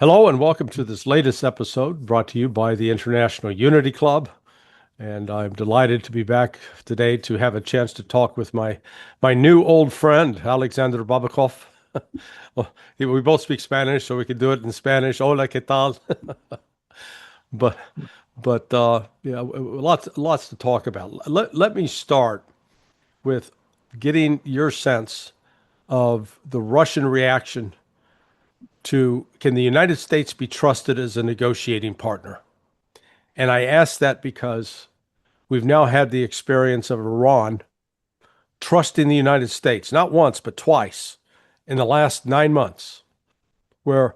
Hello and welcome to this latest episode brought to you by the International Unity Club. And I'm delighted to be back today to have a chance to talk with my new old friend, Alexander Babakov. Well, we both speak Spanish, so we can do it in Spanish. Hola, ¿qué tal? But yeah, lots to talk about. Let me start with getting your sense of the Russian reaction to, can the United States be trusted as a negotiating partner? And I ask that because we've now had the experience of Iran trusting the United States, not once, but twice in the last 9 months, where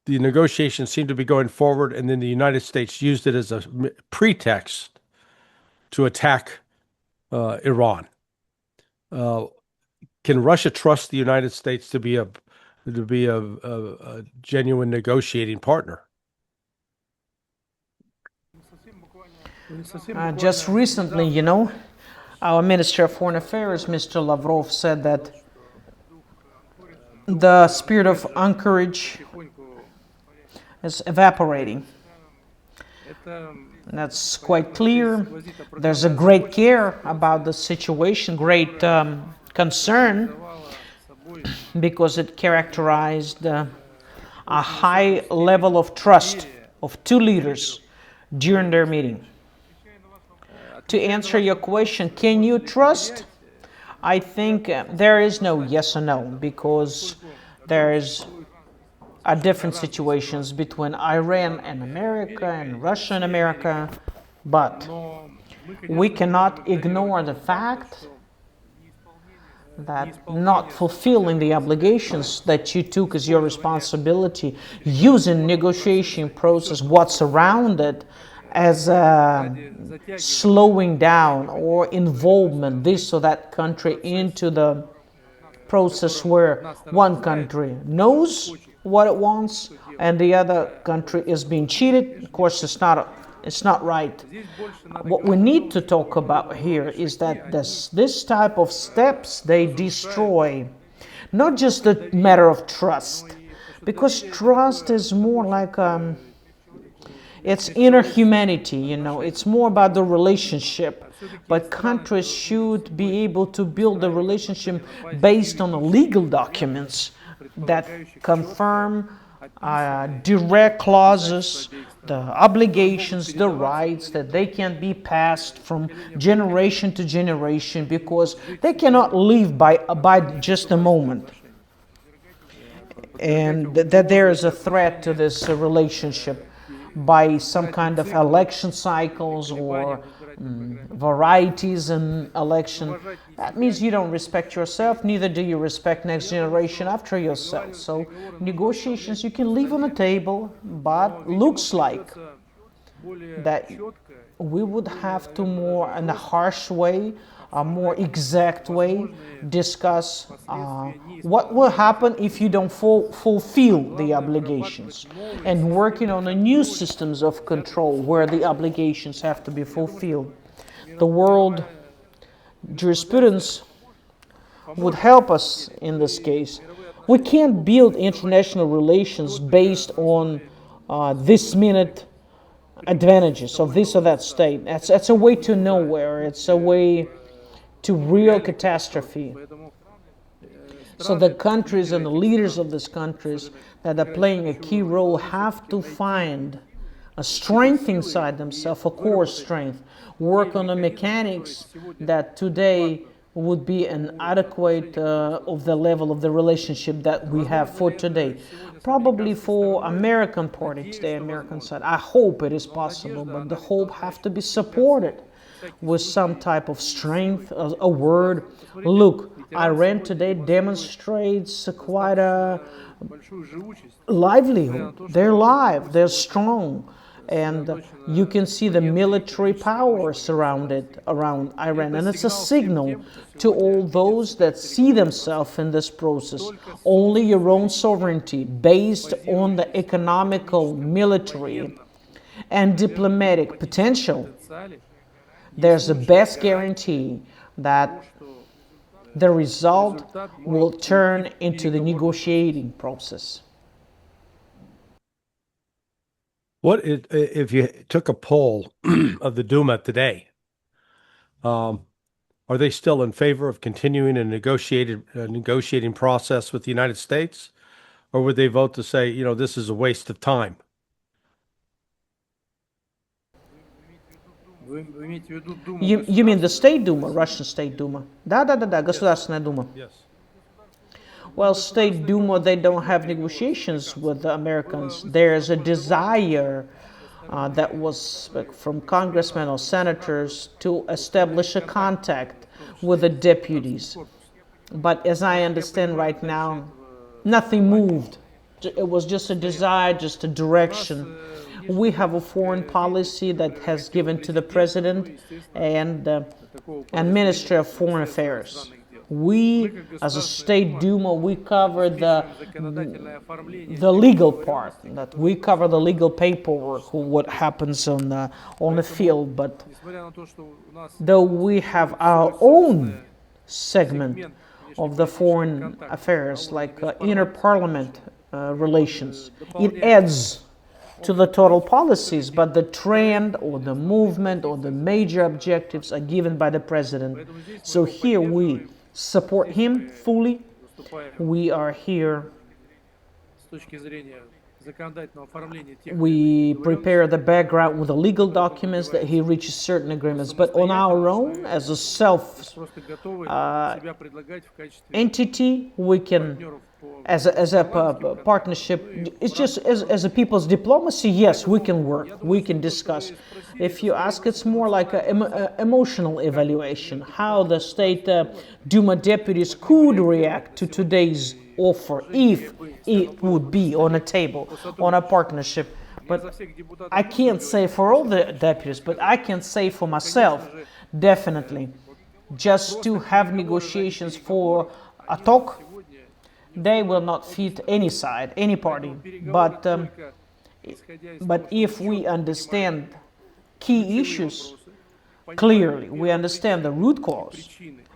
the negotiations seemed to be going forward, and then the United States used it as a pretext to attack Iran. Can Russia trust the United States to be a genuine negotiating partner? Just recently, our Minister of Foreign Affairs, Mr. Lavrov, said that the spirit of anchorage is evaporating. That's quite clear. There's a great care about the situation, great concern, because it characterized a high level of trust of two leaders during their meeting. To answer your question, can you trust? I think there is no yes or no, because there's different situations between Iran and America and Russia and America, but we cannot ignore the fact that not fulfilling the obligations that you took as your responsibility, using negotiation process, what's around it, as slowing down or involvement this or that country into the process where one country knows what it wants and the other country is being cheated. Of course, it's not right. What we need to talk about here is that this type of steps, they destroy not just a matter of trust, because trust is more like it's inner humanity, it's more about the relationship. But countries should be able to build a relationship based on the legal documents that confirm direct clauses, the obligations, the rights, that they can be passed from generation to generation, because they cannot live by just a moment. And that there is a threat to this relationship by some kind of election cycles or varieties in election. That means you don't respect yourself, neither do you respect next generation after yourself. So negotiations you can leave on the table, but looks like that we would have to more in a harsh way, a more exact way, discuss what will happen if you don't fulfill the obligations, and working on the new systems of control where the obligations have to be fulfilled. The world jurisprudence would help us in this case. We can't build international relations based on this minute advantages of this or that state. That's a way to nowhere. It's a way to real catastrophe. So the countries and the leaders of these countries that are playing a key role have to find a strength inside themselves, a core strength, work on the mechanics that today would be an adequate of the level of the relationship that we have for today. Probably for American party today, American side, I hope it is possible, but the hope have to be supported with some type of strength, a word. Look, Iran today demonstrates quite a livelihood. They're live, they're strong, and you can see the military power surrounded around Iran, and it's a signal to all those that see themselves in this process. Only your own sovereignty, based on the economical, military, and diplomatic potential, there's the best guarantee that the result will turn into the negotiating process. If you took a poll of the Duma today? Um, are they still in favor of continuing a negotiating process with the United States, or would they vote to say, this is a waste of time? You mean the State Duma, Russian State Duma? Да, Государственная Дума. Yes. Well, State Duma, they don't have negotiations with the Americans. There's a desire that was from congressmen or senators to establish a contact with the deputies. But as I understand right now, nothing moved. It was just a desire, just a direction. We have a foreign policy that has given to the president and Ministry of Foreign Affairs. We, as a State Duma, we cover the legal part. That we cover the legal paperwork, what happens on the field. But though we have our own segment of the foreign affairs, like inter-parliament relations, it adds to the total policies, but the trend or the movement or the major objectives are given by the president. So here we support him fully. We are here. We prepare the background with the legal documents that he reaches certain agreements. But on our own, as a self entity, we can, as a partnership, it's just as a people's diplomacy, yes, we can work, we can discuss. If you ask, it's more like an emotional evaluation, how the State Duma deputies could react to today's offer if it would be on a table, on a partnership. But I can't say for all the deputies, but I can say for myself, definitely, just to have negotiations for a talk, they will not fit any side, any party. But if we understand key issues clearly, we understand the root cause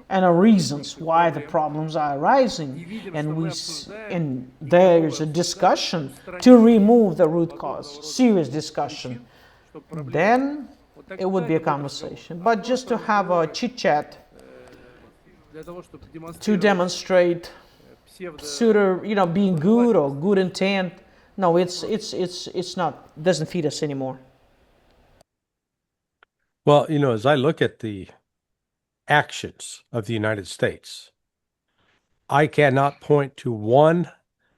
and the reasons why the problems are arising, and there's a discussion to remove the root cause, serious discussion, then it would be a conversation. But just to have a chit chat, to demonstrate pseudo, being good or good intent, no, it's not, doesn't feed us anymore. Well, as I look at the actions of the United States, I cannot point to one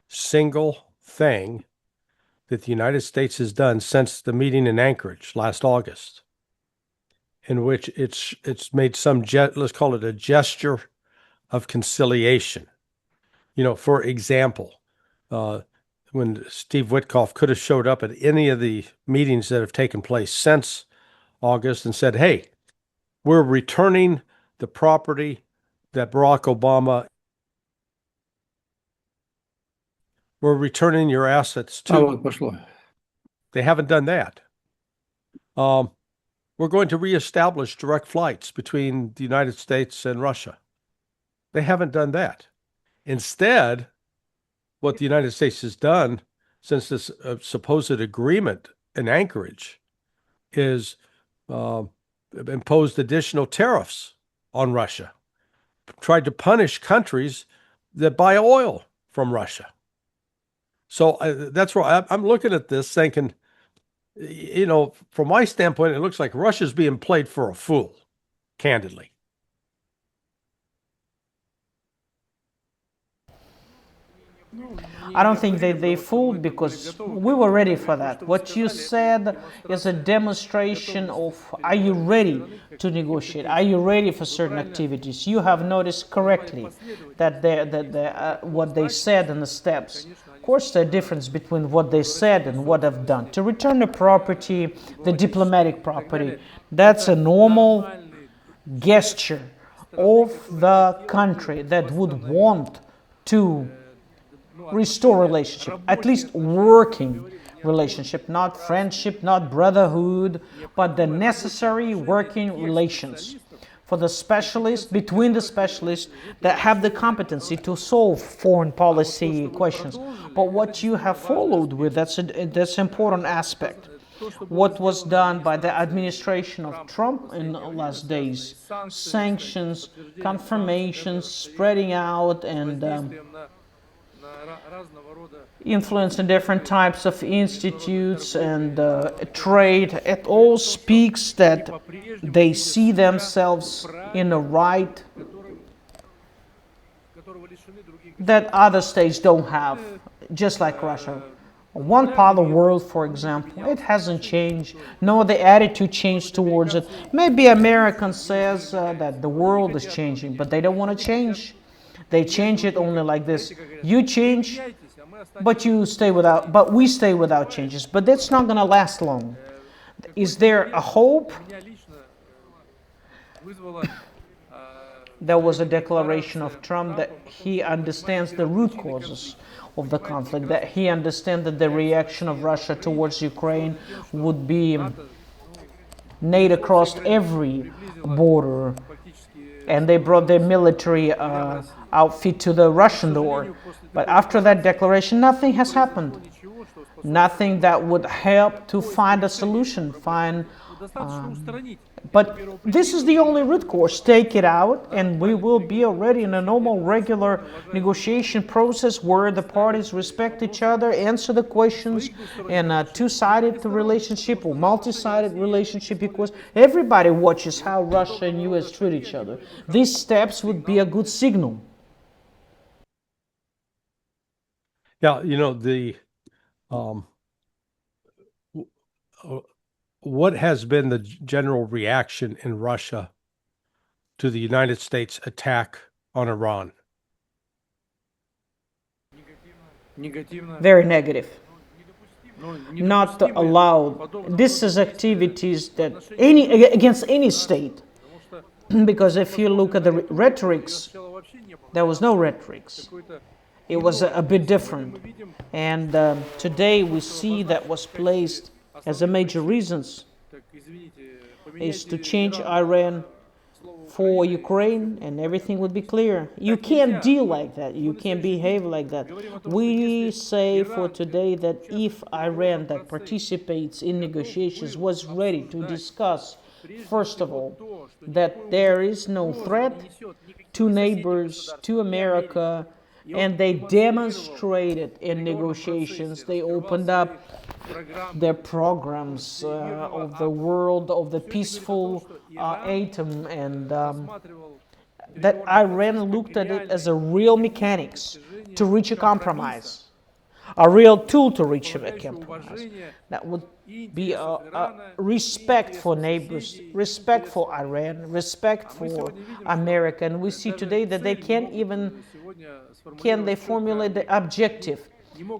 single thing that the United States has done since the meeting in Anchorage last August, in which it's made some, let's call it a gesture of conciliation. For example, when Steve Witkoff could have showed up at any of the meetings that have taken place since August and said, hey, we're returning the property that Barack Obama, we're returning your assets to. They haven't done that. We're going to reestablish direct flights between the United States and Russia. They haven't done that. Instead, what the United States has done since this supposed agreement in Anchorage is imposed additional tariffs on Russia, tried to punish countries that buy oil from Russia. So that's where I'm looking at this thinking, from my standpoint, it looks like Russia's being played for a fool, candidly. I don't think they fooled, because we were ready for that. What you said is a demonstration of, are you ready to negotiate? Are you ready for certain activities? You have noticed correctly that what they said and the steps. Of course, there's a difference between what they said and what they've done. To return the property, the diplomatic property, that's a normal gesture of the country that would want to restore relationship, at least working relationship, not friendship, not brotherhood, but the necessary working relations for the specialists, between the specialists that have the competency to solve foreign policy questions. But what you have followed with, that's an important aspect. what was done by the administration of Trump in the last days. Sanctions, confirmations, spreading out, and influence in different types of institutes and trade. It all speaks that they see themselves in a right that other states don't have, just like Russia. One part of the world, for example, it hasn't changed, nor the attitude changed towards it. Maybe American says that the world is changing, but they don't want to change. They change it only like this. You change, but we stay without changes. But that's not going to last long. Is there a hope? There was a declaration of Trump that he understands the root causes of the conflict, that he understands that the reaction of Russia towards Ukraine would be made across every border, and they brought their military outfit to the Russian door. But after that declaration, nothing has happened. Nothing that would help to find a solution, but this is the only root cause. Take it out, and we will be already in a normal, regular negotiation process where the parties respect each other, answer the questions in a two-sided relationship or multi-sided relationship, because everybody watches how Russia and US treat each other. These steps would be a good signal. Yeah, what has been the general reaction in Russia to the United States attack on Iran? Very negative. Not allowed. This is activities that against any state. Because if you look at the rhetorics, there was no rhetorics. It was a bit different. And today we see that was placed as a major reasons is to change Iran for Ukraine, and everything would be clear. You can't deal like that. You can't behave like that. We say for today that if Iran that participates in negotiations was ready to discuss, first of all, that there is no threat to neighbors, to America, and they demonstrated in negotiations, they opened up their programs of the world of the peaceful atom, and that Iran looked at it as a real mechanics to reach a compromise, a real tool to reach a compromise. That would be a respect for neighbors, respect for Iran, respect for America. And we see today that they can't even they formulate the objective.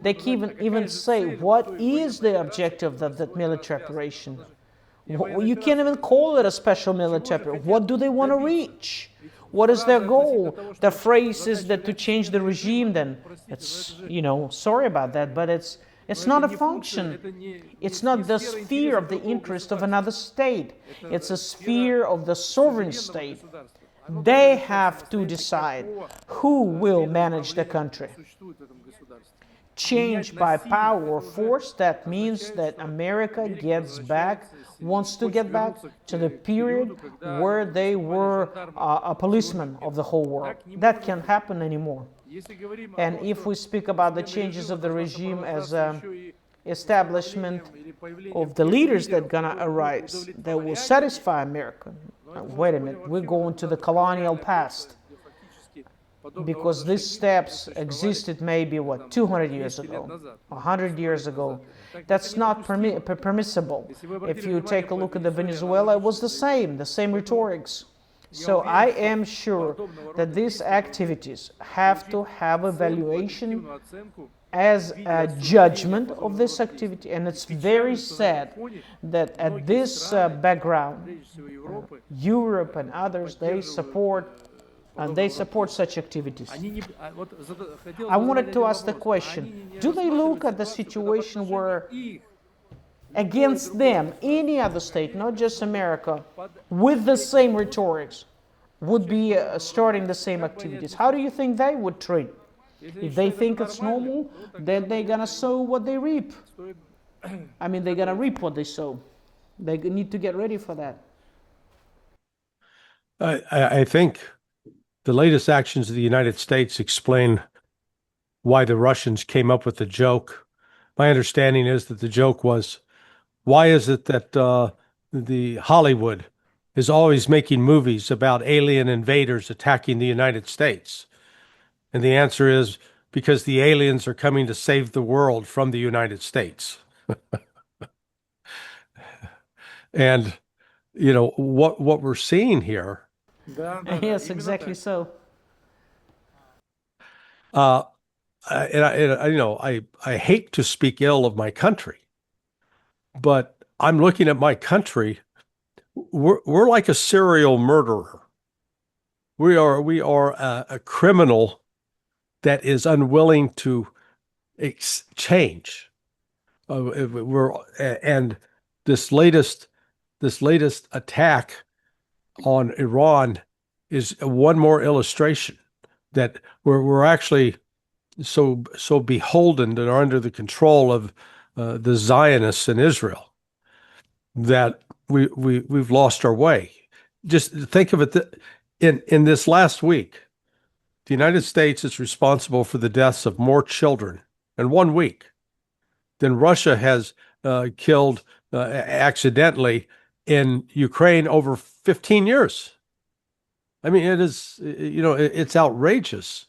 They can't even say what is the objective of that military operation. You can't even call it a special military operation. What do they want to reach? What is their goal? The phrase is that to change the regime, then it's, sorry about that, but it's not a function. It's not the sphere of the interest of another state. It's a sphere of the sovereign state. They have to decide who will manage the country. Change by power or force, that means that America wants to get back to the period where they were a policeman of the whole world. That can't happen anymore. And if we speak about the changes of the regime as establishment of the leaders that are gonna arise that will satisfy America, wait a minute, we're going to the colonial past. Because these steps existed maybe, 200 years ago, 100 years ago. That's not permissible. If you take a look at the Venezuela, it was the same rhetorics. So I am sure that these activities have to have evaluation as a judgment of this activity. And it's very sad that at this background, Europe and others, they support such activities. I wanted to ask the question, do they look at the situation where against them, any other state, not just America, with the same rhetorics, would be starting the same activities? How do you think they would treat? If they think it's normal, then they're going to sow what they reap. I mean, they're going to reap what they sow. They need to get ready for that. I think the latest actions of the United States explain why the Russians came up with the joke. My understanding is that the joke was, why is it that the Hollywood is always making movies about alien invaders attacking the United States? And the answer is because the aliens are coming to save the world from the United States. And what we're seeing here, Yes, exactly so. uh, I hate to speak ill of my country, but I'm looking at my country. We're like a serial murderer. We are a criminal that is unwilling to change. We're and this latest this latest attack on Iran is one more illustration that we're actually so beholden and are under the control of the Zionists in Israel that we've lost our way. Just think of it in this last week, the United States is responsible for the deaths of more children in 1 week than Russia has killed accidentally in Ukraine over 15 years. I mean, it's outrageous.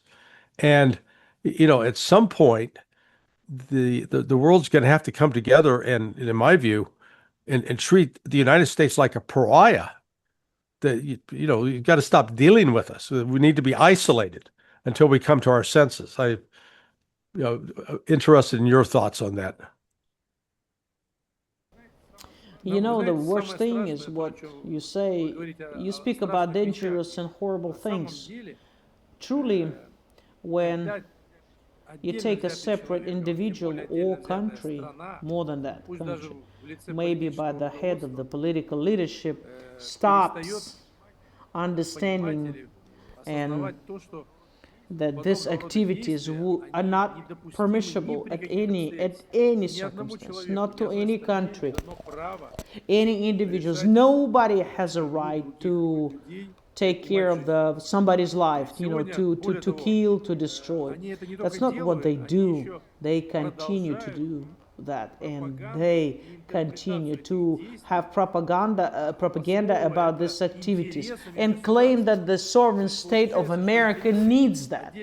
And, at some point, the world's going to have to come together and, in my view, and treat the United States like a pariah. That you've got to stop dealing with us. We need to be isolated until we come to our senses. Interested in your thoughts on that. You know, the worst thing is what you say. You speak about dangerous and horrible things. Truly, when you take a separate individual or country, more than that country, maybe by the head of the political leadership, stops understanding and that these activities are not permissible at any circumstance, not to any country, any individuals. Nobody has a right to take care of somebody's life, to kill, to destroy. That's not what they do. They continue to do that, and they continue to have propaganda about these activities and claim that the sovereign state of America needs that.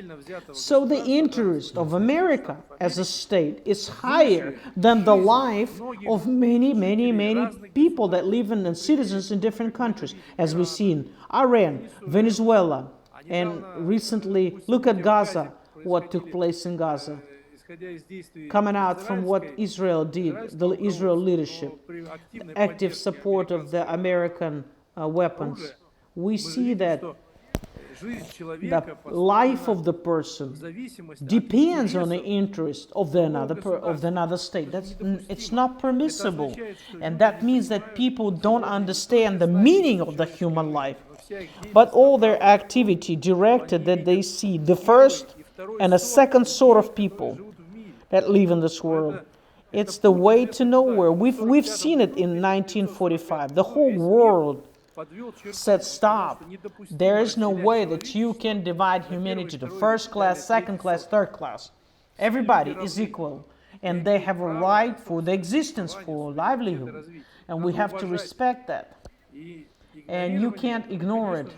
So the interest of America as a state is higher than the life of many, many, many people that live in and citizens in different countries, as we see in Iran, Venezuela, and recently look at Gaza, what took place in Gaza, coming out from what Israel did, the Israel leadership, the active support of the American weapons. We see that the life of the person depends on the interest of another state. It's not permissible, and that means that people don't understand the meaning of the human life, but all their activity directed that they see the first and a second sort of people that live in this world. It's the way to nowhere. We've seen it in 1945. The whole world said stop. There is no way that you can divide humanity to first class, second class, third class. Everybody is equal, and they have a right for the existence, for livelihood, and we have to respect that. And you can't ignore it.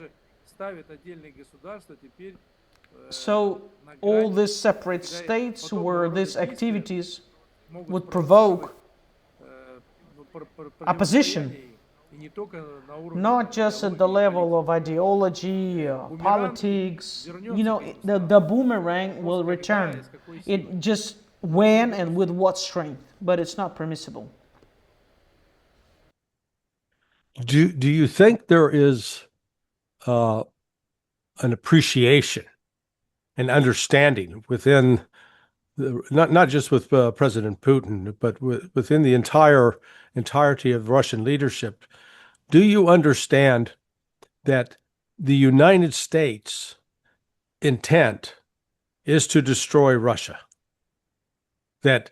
So all these separate states where these activities would provoke opposition, not just at the level of ideology, politics. The boomerang will return. It just when and with what strength, but it's not permissible. Do you think there is an appreciation and understanding within not just with President Putin, but within the entirety of Russian leadership? Do you understand that the United States' intent is to destroy Russia? That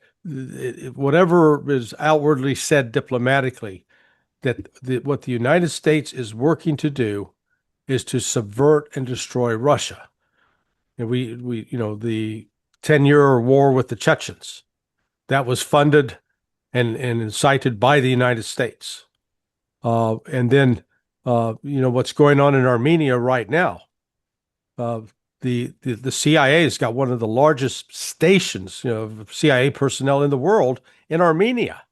whatever is outwardly said diplomatically, that what the United States is working to do is to subvert and destroy Russia. And the 10-year war with the Chechens, that was funded and incited by the United States. And then, what's going on in Armenia right now. The CIA's got one of the largest stations, of CIA personnel in the world in Armenia.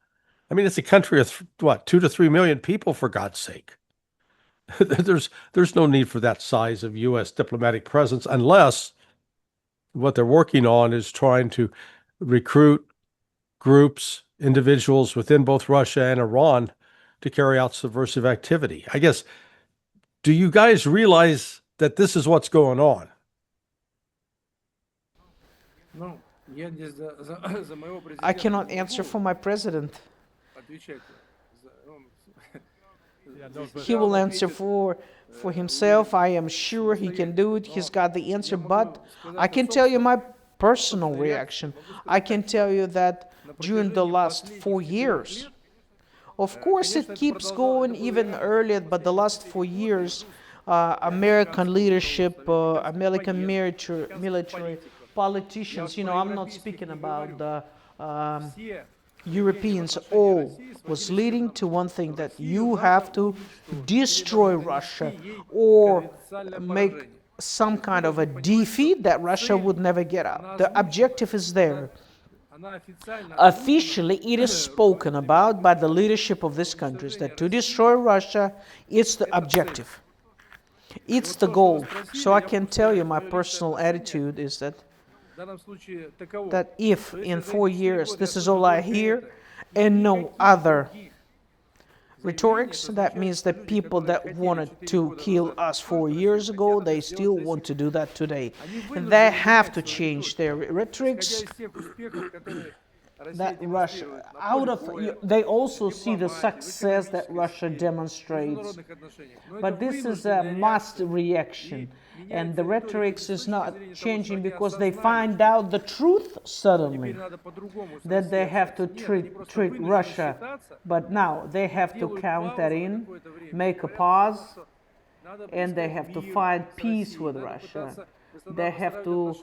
I mean, it's a country of what, 2 to 3 million people, for God's sake. There's no need for that size of U.S. diplomatic presence unless what they're working on is trying to recruit groups, individuals within both Russia and Iran to carry out subversive activity. I guess, do you guys realize that this is what's going on? I cannot answer for my president. He will answer for himself. I am sure he can do it. He's got the answer. But I can tell you my personal reaction. I can tell you that during the last 4 years, of course it keeps going even earlier, but the last 4 years, American leadership, American military politicians, I'm not speaking about the Europeans, all was leading to one thing, that you have to destroy Russia or make some kind of a defeat that Russia would never get out. The objective is there. Officially, it is spoken about by the leadership of these countries that to destroy Russia, it's the objective. It's the goal. So I can tell you my personal attitude is that if in 4 years this is all I hear and no other rhetorics, that means that people that wanted to kill us 4 years ago, they still want to do that today. And they have to change their rhetorics. That Russia, they also see the success that Russia demonstrates. But this is a must reaction. And the rhetorics is not changing because they find out the truth suddenly, that they have to treat Russia. But now they have to count that in, make a pause, and they have to find peace with Russia. They have to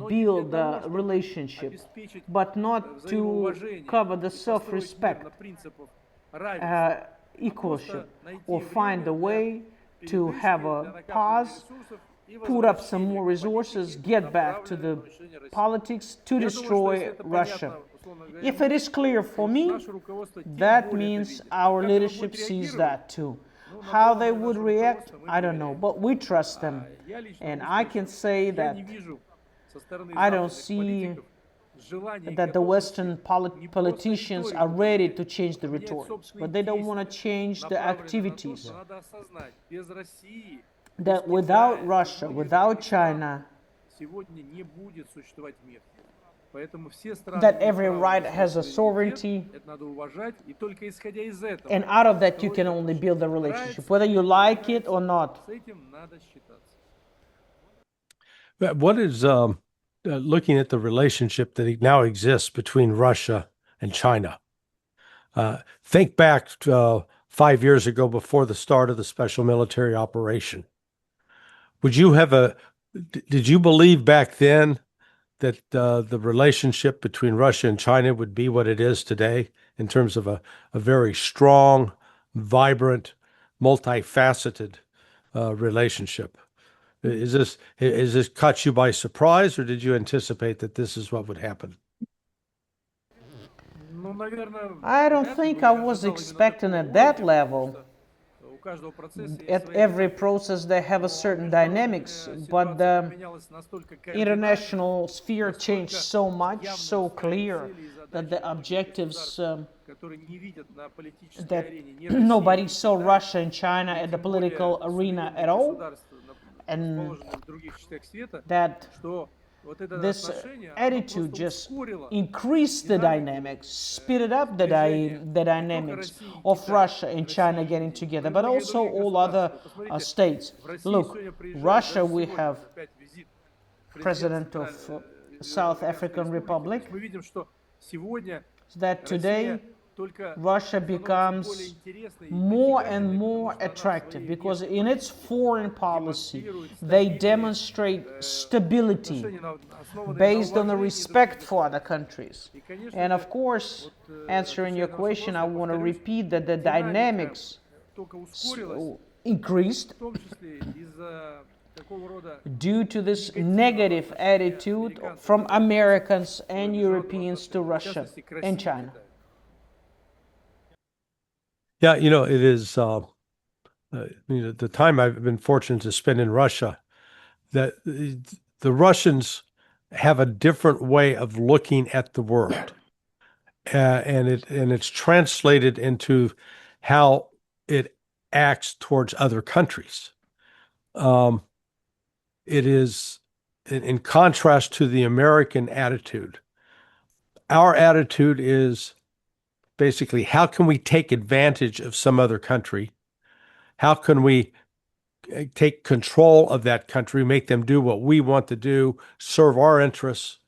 build a relationship, but not to cover the self-respect, equalship, or find a way to have a pause, put up some more resources, get back to the politics to destroy Russia. If it is clear for me, that means our leadership sees that too. How they would react, I don't know, but we trust them. And I can say that I don't see that the Western politicians are ready to change the rhetoric, but they don't want to change the activities. That without Russia, without China, that every right has a sovereignty, and out of that you can only build a relationship, whether you like it or not. What is looking at the relationship that now exists between Russia and China? Think back 5 years ago, before the start of the special military operation. Did you believe back then that the relationship between Russia and China would be what it is today in terms of a very strong, vibrant, multifaceted relationship? Is this caught you by surprise, or did you anticipate that this is what would happen? I don't think I was expecting at that level. At every process they have a certain dynamics, but the international sphere changed so much, so clear, that the objectives that nobody saw Russia and China at the political arena at all, and that this attitude just increased the dynamics, speeded up the dynamics of Russia and China getting together, but also all other states. Look, Russia, we have President of South African Republic, that today Russia becomes more and more attractive because in its foreign policy they demonstrate stability based on the respect for other countries. And of course, answering your question, I want to repeat that the dynamics increased due to this negative attitude from Americans and Europeans to Russia and China. Yeah, it is the time I've been fortunate to spend in Russia, that the Russians have a different way of looking at the world, and it's translated into how it acts towards other countries. It is in contrast to the American attitude. Our attitude is basically, how can we take advantage of some other country? How can we take control of that country, make them do what we want to do, serve our interests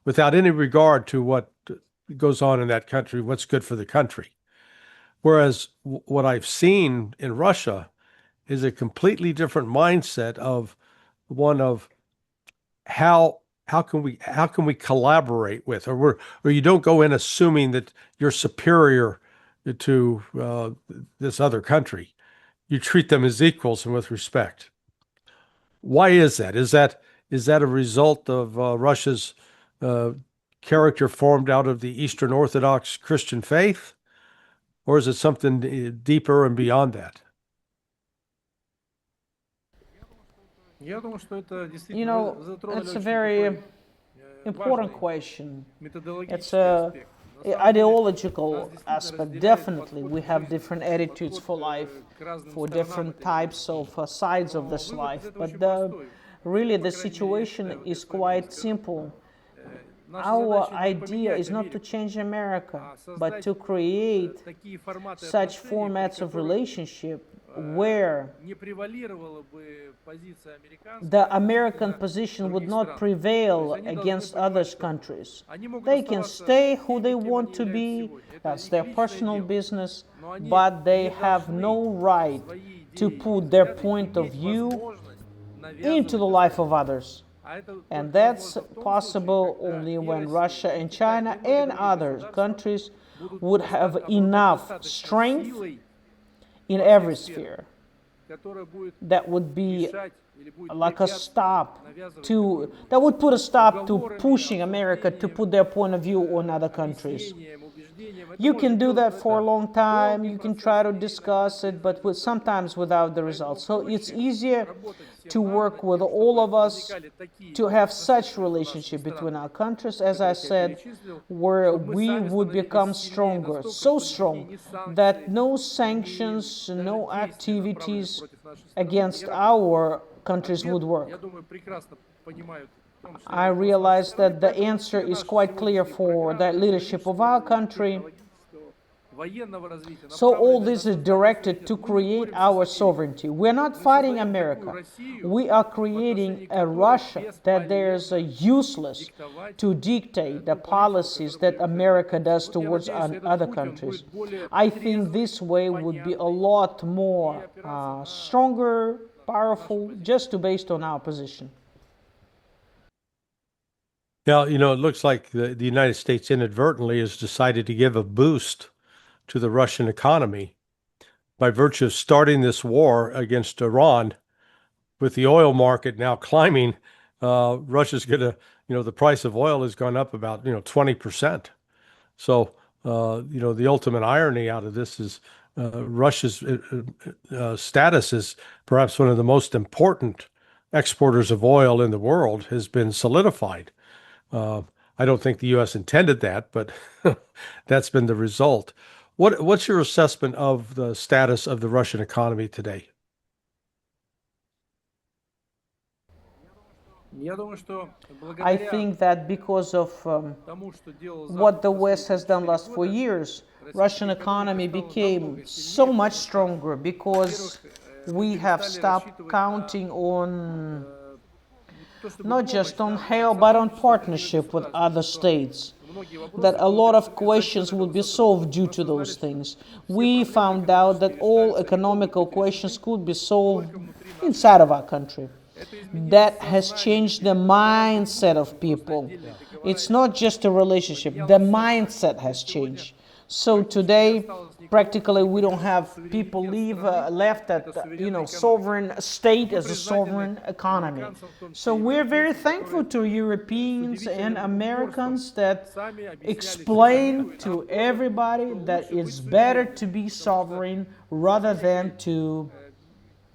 without any regard to what goes on in that country, what's good for the country? Whereas what I've seen in Russia is a completely different mindset of one of how can we collaborate with, or you don't go in assuming that you're superior to this other country. You treat them as equals and with respect. Why is that? Is that a result of Russia's character formed out of the Eastern Orthodox Christian faith, or is it something deeper and beyond that? It's a very important question. It's a ideological aspect. Definitely, we have different attitudes for life, for different types of sides of this life. But really, the situation is quite simple. Our idea is not to change America, but to create such formats of relationship where the American position would not prevail against other countries. They can stay who they want to be, that's their personal business, but they have no right to put their point of view into the life of others. And that's possible only when Russia and China and other countries would have enough strength in every sphere that would be like a stop to, that would put a stop to pushing America to put their point of view on other countries. You can do that for a long time, you can try to discuss it, but sometimes without the results. So it's easier to work with all of us to have such relationship between our countries, as I said, where we would become stronger, so strong that no sanctions, no activities against our countries would work. I realize that the answer is quite clear for the leadership of our country. So all this is directed to create our sovereignty. We're not fighting America. We are creating a Russia that there's useless to dictate the policies that America does towards other countries. I think this way would be a lot more stronger, powerful, just based on our position. Now, it looks like the United States inadvertently has decided to give a boost to the Russian economy by virtue of starting this war against Iran. With the oil market now climbing, Russia's going to, the price of oil has gone up about, 20%. So, the ultimate irony out of this is Russia's status as perhaps one of the most important exporters of oil in the world has been solidified. I don't think the U.S. intended that, but that's been the result. What's your assessment of the status of the Russian economy today? I think that because of what the West has done last 4 years, Russian economy became so much stronger because we have stopped counting on not just on help, but on partnership with other states. that a lot of questions would be solved due to those things. We found out that all economical questions could be solved inside of our country. That has changed the mindset of people. It's not just a relationship, the mindset has changed. So today, practically, we don't have people left at sovereign state as a sovereign economy. So we're very thankful to Europeans and Americans that explain to everybody that it's better to be sovereign rather than to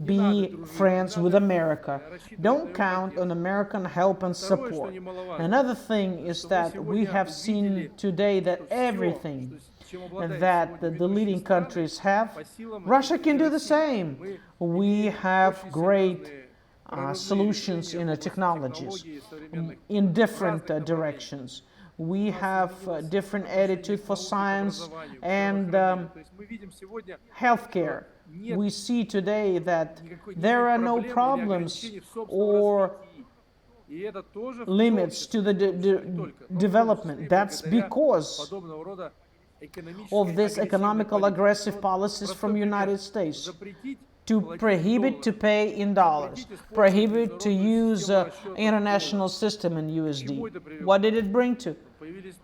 be friends with America. Don't count on American help and support. Another thing is that we have seen today that everything that the leading countries have, Russia can do the same. We have great solutions in the technologies in different directions. We have different attitude for science and healthcare. We see today that there are no problems or limits to the development. That's because of this economical aggressive policies from United States to prohibit to pay in dollars, prohibit to use international system in USD. What did it bring to?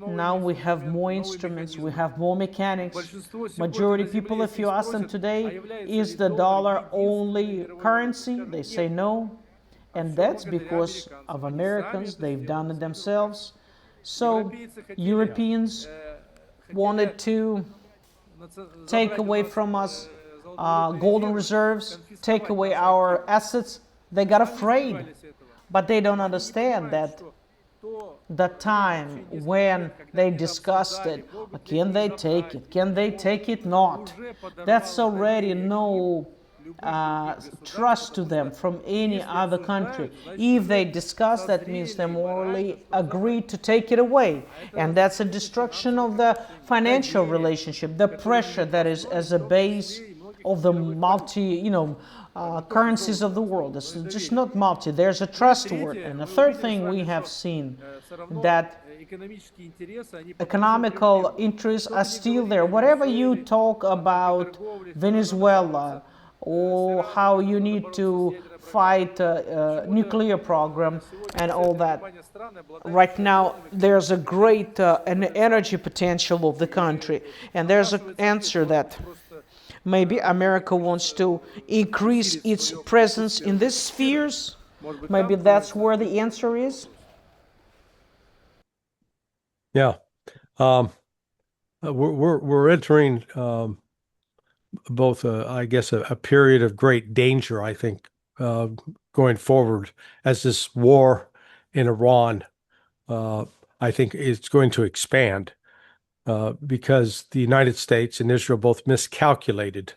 Now we have more instruments, we have more mechanics. Majority of people, if you ask them today, is the dollar only currency? They say no. And that's because of Americans, they've done it themselves. So Europeans wanted to take away from us golden reserves, take away our assets. They got afraid, but they don't understand that the time when they discussed it, can they take it, can they take it not, that's already no trust to them from any other country. If they discuss, that means they morally agree to take it away, and that's a destruction of the financial relationship, the pressure that is as a base of the currencies of the world. It's just not multi, there's a trust word. And the third thing we have seen, that economical interests are still there. Whatever you talk about Venezuela or how you need to fight a nuclear program and all that, right now there's a great an energy potential of the country, and there's an answer that maybe America wants to increase its presence in these spheres. Maybe that's where the answer is. Yeah. We're entering both, I guess, a period of great danger, I think, going forward as this war in Iran, I think, is going to expand. Because the United States and Israel both miscalculated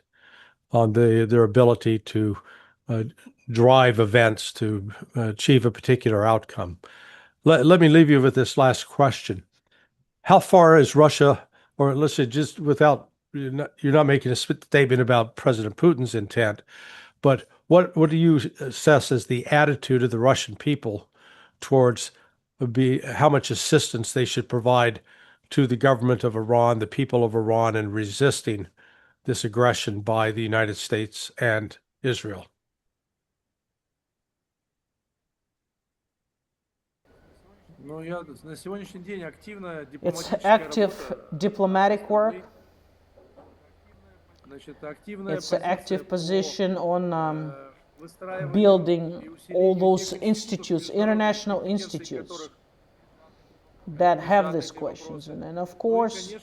on their ability to drive events to achieve a particular outcome. Let me leave you with this last question. How far is Russia, or let's say just without, you're not making a statement about President Putin's intent, but what do you assess as the attitude of the Russian people towards how much assistance they should provide to the government of Iran, the people of Iran, in resisting this aggression by the United States and Israel? It's active diplomatic work. It's an active position on building all those institutes, international institutes, that have these questions, and then of course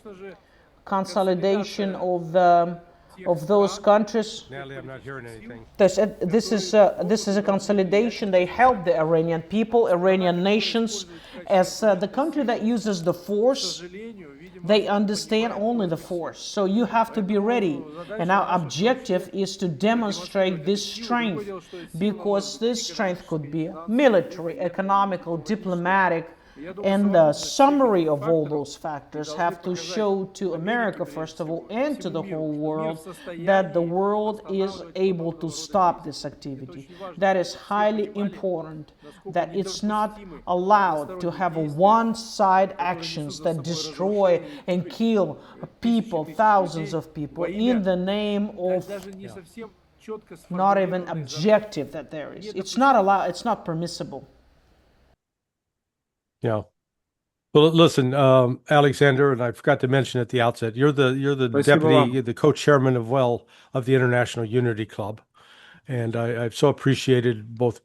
consolidation of those countries. Natalie, I'm not hearing anything. This is a consolidation. They help the Iranian people, Iranian nations, as the country that uses the force. They understand only the force, so you have to be ready. And our objective is to demonstrate this strength, because this strength could be military, economical, diplomatic, And the summary of all those factors have to show to America, first of all, and to the whole world that the world is able to stop this activity. That is highly important, that it's not allowed to have one-side actions that destroy and kill people, thousands of people, in the name of not even objective that there is. It's not allowed, it's not permissible. Yeah. Well, listen, Alexander, and I forgot to mention at the outset, you're the Спасибо deputy, вам. the co-chairman of the International Unity Club, and I've so appreciated both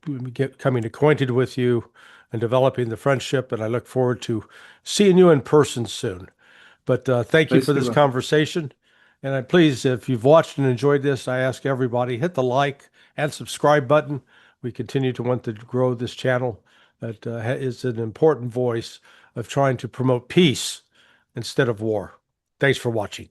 coming acquainted with you and developing the friendship, and I look forward to seeing you in person soon. But thank you for this Спасибо. conversation, and please, if you've watched and enjoyed this, I ask everybody hit the like and subscribe button. We continue to want to grow this channel that is an important voice of trying to promote peace instead of war. Thanks for watching.